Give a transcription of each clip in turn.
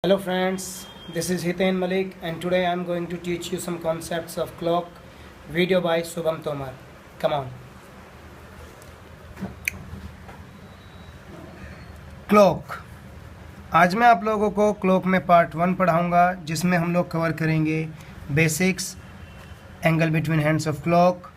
Hello friends, this is Hiten Malik and today I am going to teach you some concepts of clock. Video by Shubham Tomar. Come on. Clock. आज मैं आप लोगों को clock में part 1 पढ़ाऊंगा जिसमें हम लोग कवर करेंगे basics, angle between hands of clock,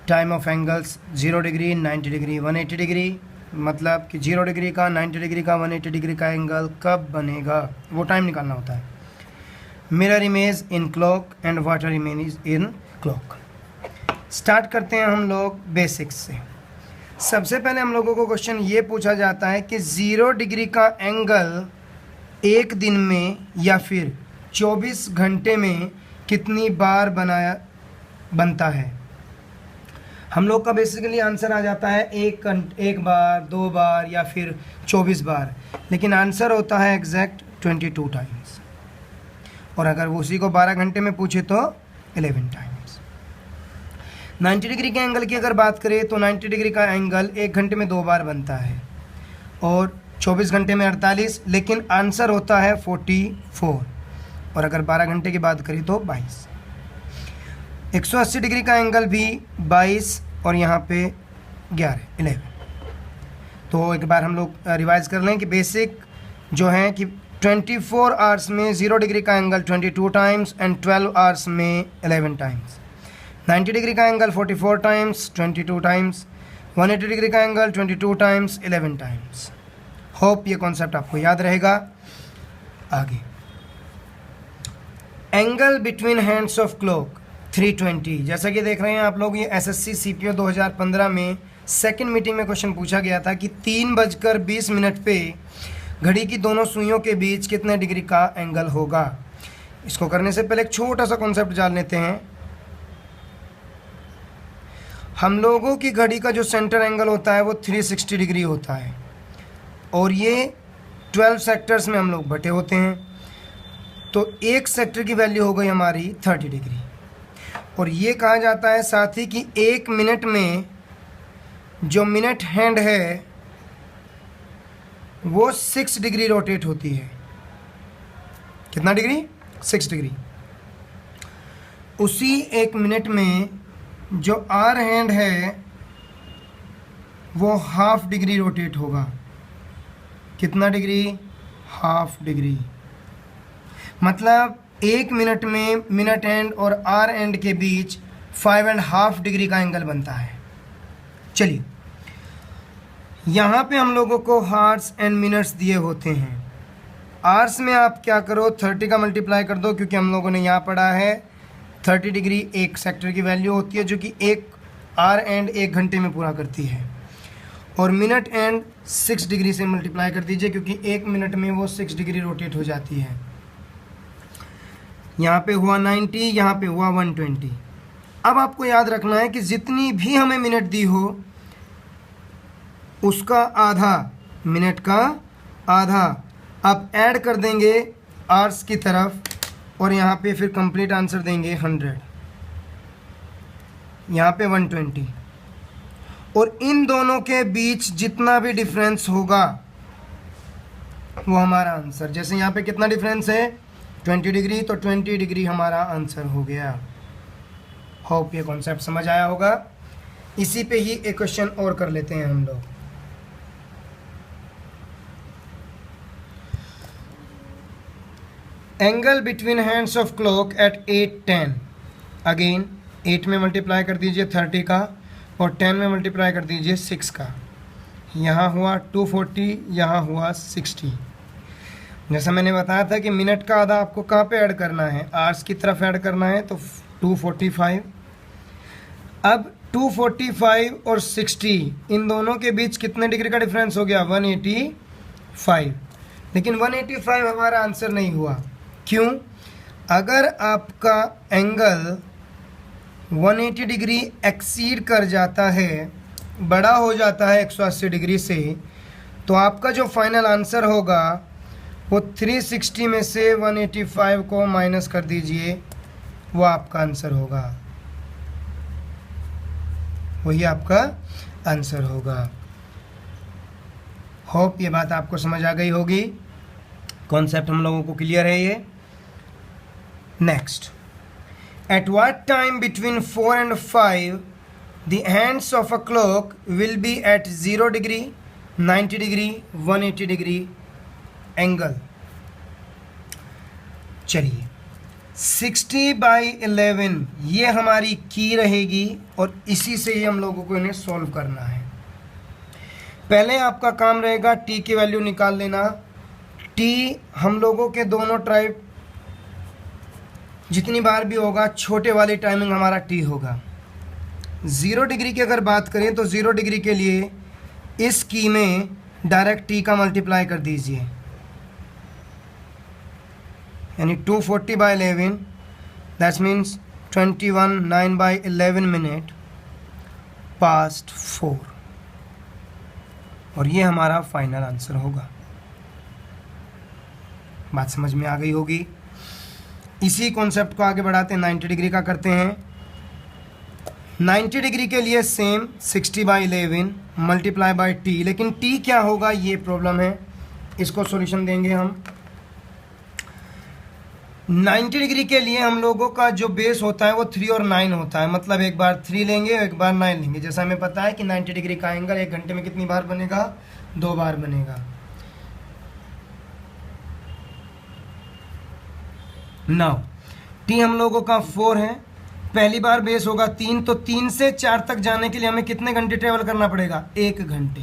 time of angles 0 degree, 90 degree, 180 degree, मतलब कि 0 डिग्री का, 90 डिग्री का, 180 डिग्री का एंगल कब बनेगा वो टाइम निकालना होता है। Mirror image in clock and water image in clock. Start करते हैं हम लोग बेसिक्स से। सबसे पहले हम लोगों को क्वेश्चन ये पूछा जाता है कि 0 डिग्री का एंगल एक दिन में या फिर 24 घंटे में कितनी बार बनता है। हम लोग का बेसिकली आंसर आ जाता है एक बार, 2 बार या फिर 24 बार, लेकिन आंसर होता है एग्जैक्ट 22 टाइम्स। और अगर वो उसी को 12 घंटे में पूछे तो 11 टाइम्स। 90 डिग्री के एंगल की अगर बात करें तो 90 डिग्री का एंगल 1 घंटे में 2 बार बनता है और 24 घंटे में 48, लेकिन आंसर होता है 44। और अगर 12 घंटे की बात करें तो 22। 180 डिग्री का एंगल भी 22 और यहाँ पे 11। तो एक बार हम लोग रिवाइज कर लें कि बेसिक जो है कि 24 आवर्स में 0 डिग्री का एंगल 22 टाइम्स एंड 12 आवर्स में 11 टाइम्स। 90 डिग्री का एंगल 44 टाइम्स, 22 टाइम्स। 180 डिग्री का एंगल 22 टाइम्स, 11 टाइम्स। होप ये कॉन्सेप्ट आपको याद रहेगा। आगे, angle between hands of clock 320। जैसा कि देख रहे हैं आप लोग, ये एसएससी सीपीओ 2015 में सेकंड मीटिंग में क्वेश्चन पूछा गया था कि 3:20 पे घड़ी की दोनों सुइयों के बीच कितने डिग्री का एंगल होगा। इसको करने से पहले एक छोटा सा कॉन्सेप्ट जान लेते हैं। हम लोगों की घड़ी का जो सेंटर एंगल होता है वो 360 डिग्री होता है और ये 12 सेक्टर्स में हम लोग बटे होते हैं। तो एक सेक्टर की वैल्यू हो गई हमारी 30 डिग्री। और ये कहा जाता है साथ ही कि 1 मिनट में जो मिनट हैंड है वो 6 डिग्री रोटेट होती है। कितना डिग्री? 6 डिग्री। उसी 1 मिनट में जो आर हैंड है वो हाफ डिग्री रोटेट होगा। कितना डिग्री? Half degree. मतलब 1 मिनट में मिनट एंड और आर एंड के बीच 5.5 डिग्री का एंगल बनता है। चलिए, यहाँ पे हम लोगों को हार्स एंड मिनट्स दिए होते हैं। आर्स में आप क्या करो, 30 का मल्टीप्लाई कर दो, क्योंकि हम लोगों ने यहाँ पढ़ा है 30 डिग्री एक सेक्टर की वैल्यू होती है जो कि एक आर एंड 1 घंटे में पूरा करती है। और मिनट एंड 6 डिग्री से मल्टीप्लाई कर दीजिए, क्योंकि 1 मिनट में वो 6 डिग्री रोटेट हो जाती है। यहाँ पे हुआ 90, यहाँ पे हुआ 120। अब आपको याद रखना है कि जितनी भी हमें मिनट दी हो उसका आधा, मिनट का आधा आप ऐड कर देंगे आवर्स की तरफ और यहाँ पे फिर कंप्लीट आंसर देंगे 100, यहाँ पे 120। और इन दोनों के बीच जितना भी डिफरेंस होगा वो हमारा आंसर। जैसे यहाँ पे कितना डिफरेंस है? 20 डिग्री, तो 20 डिग्री हमारा आंसर हो गया। होप ये कॉन्सेप्ट समझ आया होगा। इसी पे ही एक क्वेश्चन और कर लेते हैं हम लोग। Angle between hands of clock at 8:10। Again 8 में मल्टीप्लाई कर दीजिए 30 का और 10 में मल्टीप्लाई कर दीजिए 6 का। यहाँ हुआ 240, यहाँ हुआ 60। जैसा मैंने बताया था कि मिनट का आधा आपको कहाँ पे ऐड करना है? आवर्स की तरफ ऐड करना है, तो 245। अब 245 और 60 इन दोनों के बीच कितने डिग्री का डिफरेंस हो गया? 185। लेकिन 185 हमारा आंसर नहीं हुआ। क्यों? अगर आपका एंगल 180 डिग्री एक्सीड कर जाता है, बड़ा हो जाता है 180 डिग्री से, तो आपका जो फाइनल आंसर होगा वो 360 में से 185 को माइनस कर दीजिए, वो आपका आंसर होगा। वही आपका आंसर होगा। होप ये बात आपको समझ आ गई होगी। कॉन्सेप्ट हम लोगों को क्लियर है ये। Next, at what time between 4 and 5 the hands of a clock will be at 0 degree, 90 degree, 180 degree angle. चलिए 60/11 ये हमारी की रहेगी और इसी से ही हम लोगों को इन्हें सॉल्व करना है। पहले आपका काम रहेगा टी की वैल्यू निकाल लेना। टी हम लोगों के दोनों ट्राइब जितनी बार भी होगा छोटे वाली टाइमिंग हमारा टी होगा। 0 डिग्री की अगर बात करें तो 0 डिग्री के लिए इस की में डायरेक्ट टी का मल्टीप्लाई कर दीजिए, यानी 240/11 दैट मीन्स 21/9/11 मिनट पास्ट 4, और ये हमारा फाइनल आंसर होगा। बात समझ में आ गई होगी। इसी कॉन्सेप्ट को आगे बढ़ाते हैं, 90 डिग्री का करते हैं। 90 डिग्री के लिए सेम 60/11 मल्टीप्लाई बाय टी, लेकिन टी क्या होगा ये प्रॉब्लम है, इसको सॉल्यूशन देंगे हम। 90 डिग्री के लिए हम लोगों का जो बेस होता है वो 3 और 9 होता है, मतलब एक बार 3 लेंगे एक बार 9 लेंगे। जैसा हमें पता है कि 90 डिग्री का एंगल 1 घंटे में कितनी बार बनेगा, 2 बार बनेगा। नाउ टी हम लोगों का 4 है, पहली बार बेस होगा 3, तो 3 से 4 तक जाने के लिए हमें कितने घंटे ट्रेवल करना पड़ेगा, 1 घंटे।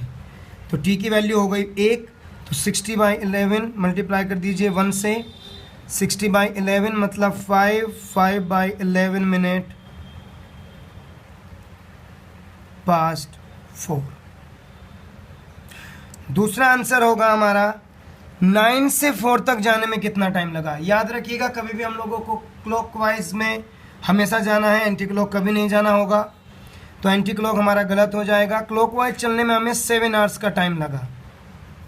तो टी की वैल्यू हो गई 1, तो 60/11 मल्टीप्लाई कर दीजिए 1 से। 60/11 मतलब 5/11 मिनट पास्ट 4। दूसरा आंसर होगा हमारा 9 से 4 तक जाने में कितना टाइम लगा। याद रखिएगा कभी भी हम लोगों को क्लॉकवाइज में हमेशा जाना है, एंटी क्लॉक कभी नहीं जाना होगा, तो एंटी क्लॉक हमारा गलत हो जाएगा। क्लॉकवाइज चलने में हमें 7 आवर्स का टाइम लगा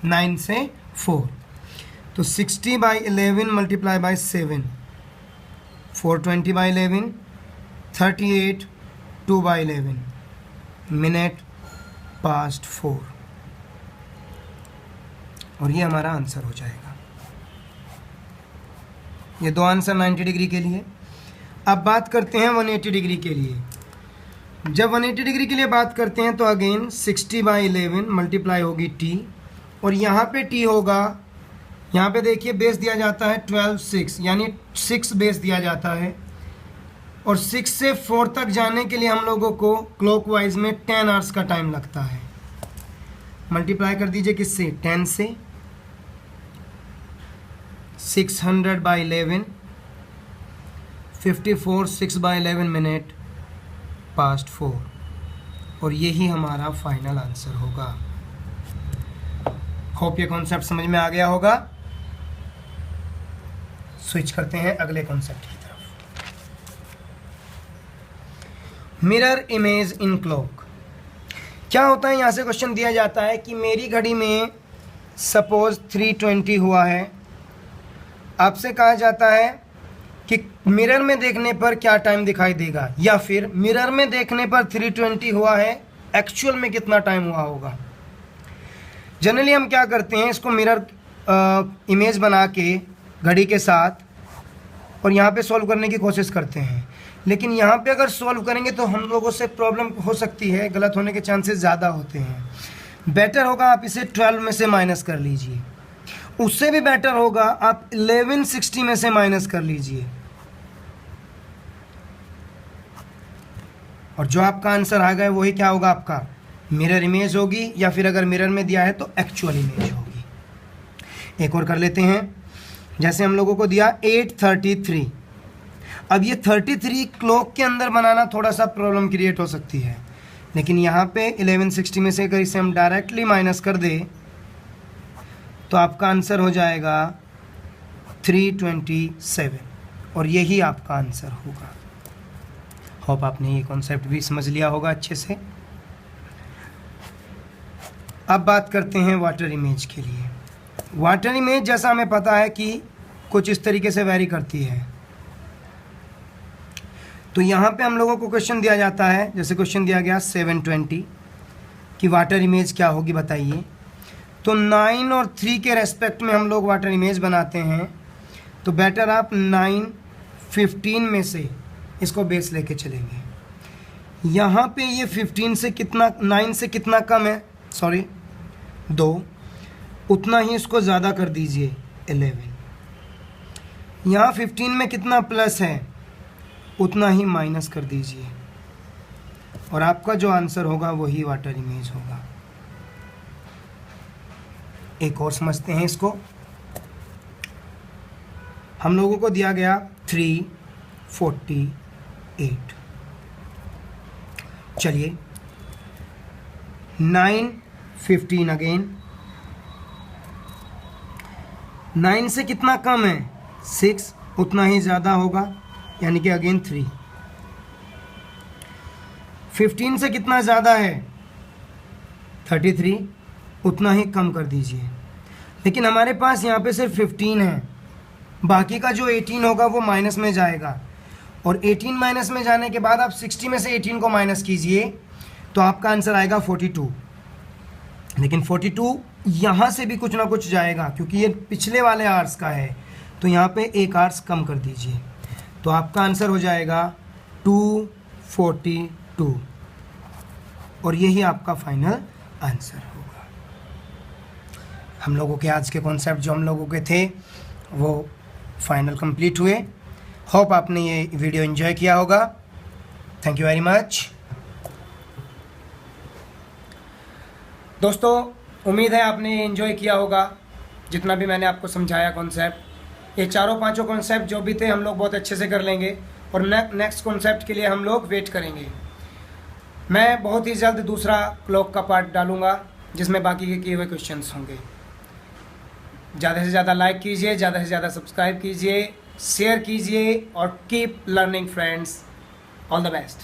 9 से 4, तो 60/11 मल्टीप्लाई बाय 7, 420/11, 38, 2/11 मिनट पास्ट 4, और ये हमारा आंसर हो जाएगा। ये दो आंसर 90 डिग्री के लिए। अब बात करते हैं 180 डिग्री के लिए। जब 180 डिग्री के लिए बात करते हैं तो अगेन 60/11 मल्टीप्लाई होगी टी, और यहाँ पे टी होगा, यहाँ पे देखिए बेस दिया जाता है 12 6, यानी 6 बेस दिया जाता है, और 6 से 4 तक जाने के लिए हम लोगों को क्लॉकवाइज में 10 आवर्स का टाइम लगता है। मल्टीप्लाई कर दीजिए किससे, 10 से। 600/11, 54 6/11 मिनट पास्ट 4, और यही हमारा फाइनल आंसर होगा। होप ये कॉन्सेप्ट समझ में आ गया होगा। स्विच करते हैं अगले कॉन्सेप्ट की तरफ। Mirror image in clock. क्या होता है, यहाँ से क्वेश्चन दिया जाता है कि मेरी घड़ी में सपोज 3:20 हुआ है, आपसे कहा जाता है कि मिरर में देखने पर क्या टाइम दिखाई देगा, या फिर मिरर में देखने पर 3:20 हुआ है, एक्चुअल में कितना टाइम हुआ होगा। जनरली हम क्या करते हैं, इसको मिरर इमेज बना के घड़ी के साथ और यहाँ पे सॉल्व करने की कोशिश करते हैं, लेकिन यहाँ पे अगर सॉल्व करेंगे तो हम लोगों से प्रॉब्लम हो सकती है, गलत होने के चांसेस ज़्यादा होते हैं। बेटर होगा आप इसे 12 में से माइनस कर लीजिए, उससे भी बेटर होगा आप 1160 में से माइनस कर लीजिए, और जो आपका आंसर आ गया वही क्या होगा, आपका मिरर इमेज होगी, या फिर अगर मिरर में दिया है तो एक्चुअल इमेज होगी। एक और कर लेते हैं, जैसे हम लोगों को दिया 8:33। अब ये 33 क्लॉक के अंदर बनाना थोड़ा सा प्रॉब्लम क्रिएट हो सकती है, लेकिन यहाँ पे 1160 में से अगर इसे हम डायरेक्टली माइनस कर दें तो आपका आंसर हो जाएगा 327, और यही आपका आंसर होगा। होप आपने ये कॉन्सेप्ट भी समझ लिया होगा अच्छे से। अब बात करते हैं वाटर इमेज के लिए। वाटर इमेज जैसा हमें पता है कि कुछ इस तरीके से वैरी करती है, तो यहाँ पे हम लोगों को क्वेश्चन दिया जाता है, जैसे क्वेश्चन दिया गया 720 कि वाटर इमेज क्या होगी बताइए। तो 9 और 3 के रेस्पेक्ट में हम लोग वाटर इमेज बनाते हैं, तो बेटर आप 9, 15 में से इसको बेस लेके चलेंगे। यहाँ पे ये 15 से कितना, 9 से कितना कम है, सॉरी 2, उतना ही इसको ज़्यादा कर दीजिए 11। यहाँ 15 में कितना प्लस है, उतना ही माइनस कर दीजिए, और आपका जो आंसर होगा वही वाटर इमेज होगा। एक और समझते हैं इसको। हम लोगों को दिया गया 348। चलिए 9, 15 अगेन, 9 से कितना कम है 6, उतना ही ज़्यादा होगा, यानी कि अगेन 3। 15 से कितना ज़्यादा है 33, उतना ही कम कर दीजिए। लेकिन हमारे पास यहाँ पे सिर्फ 15 है, बाकी का जो 18 होगा वो माइनस में जाएगा, और 18 माइनस में जाने के बाद आप 60 में से 18 को माइनस कीजिए तो आपका आंसर आएगा 42। लेकिन 42 यहाँ से भी कुछ ना कुछ जाएगा, क्योंकि ये पिछले वाले आवर्स का है, तो यहाँ पे एक आवर्स कम कर दीजिए, तो आपका आंसर हो जाएगा 242, और यही आपका फाइनल आंसर होगा। हम लोगों के आज के कॉन्सेप्ट जो हम लोगों के थे वो फाइनल कंप्लीट हुए। होप आपने ये वीडियो एंजॉय किया होगा। थैंक यू वेरी मच दोस्तों, उम्मीद है आपने एंजॉय किया होगा जितना भी मैंने आपको समझाया कॉन्सेप्ट। ये चारों पांचों कॉन्सेप्ट जो भी थे हम लोग बहुत अच्छे से कर लेंगे, और नेक्स्ट कॉन्सेप्ट के लिए हम लोग वेट करेंगे। मैं बहुत ही जल्द दूसरा क्लॉक का पार्ट डालूंगा जिसमें बाकी के किए हुए क्वेश्चंस होंगे। ज़्यादा से ज़्यादा लाइक कीजिए, ज़्यादा से ज़्यादा सब्सक्राइब कीजिए, शेयर कीजिए, और keep learning friends. All the best.